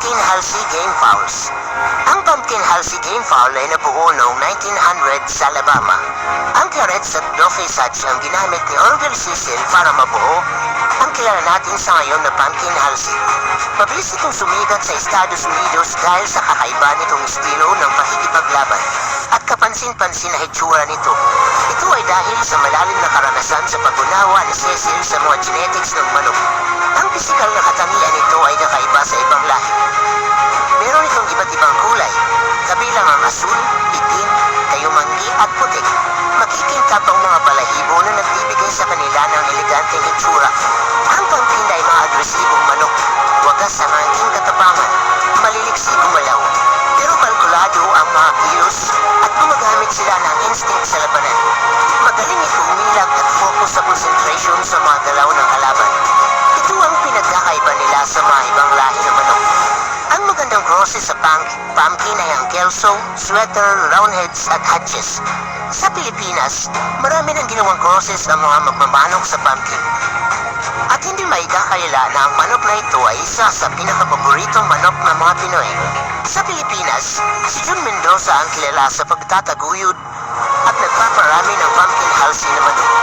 Pumpkin Halsey Game Fowls. Ang Pumpkin Halsey Game Fowl ay nabuo noong 1900 sa Alabama. Ang carrots at doffy suds ang ginamit ni Orville Cecil para mabuo ang kilala natin sa ngayon na Pumpkin Halsey. Mabilis itong sumikat sa Estados Unidos dahil sa kakaiba nitong estilo ng pakikipaglaban at kapansin-pansin na hitsura nito. Ito ay dahil sa malalim na karanasan sa pag-unawa ni Cecil sa mga genetics ng manok. Ang pisikal na katangian nito ay kakaiba sa ibang lahi. Meron itong iba't ibang kulay, kabilang ang asul, itim, kayumanggi at putik. Makikintap ang mga balahibo na nagbibigay sa kanila ng eleganteng hitsura. Ang pumpkin ay mga agresibong manok, wagas ang angking katapangan, maliliksi gumalaw. Pero kalkulado ang mga kilos at gumagamit sila ng instinct sa labanan. Magaling ito umilag at focus sa concentration sa mga galaw ng kalaban. Ito ang pinagkakaiba nila sa mga ibang lahi ng manok. Ang magandang crosses sa pumpkin ay ang Kelso, Sweater, Roundheads at Hutches. Sa Pilipinas, marami nang ginawang crosses ang mga magmamanok sa pumpkin. At hindi maikakaila na ang manok na ito ay isa sa pinakapaboritong manok ng mga Pinoy. Sa Pilipinas, si Jun Mendoza ang kilala sa pagtataguyod at nagpaparami ng Pumpkin Halsey na manok.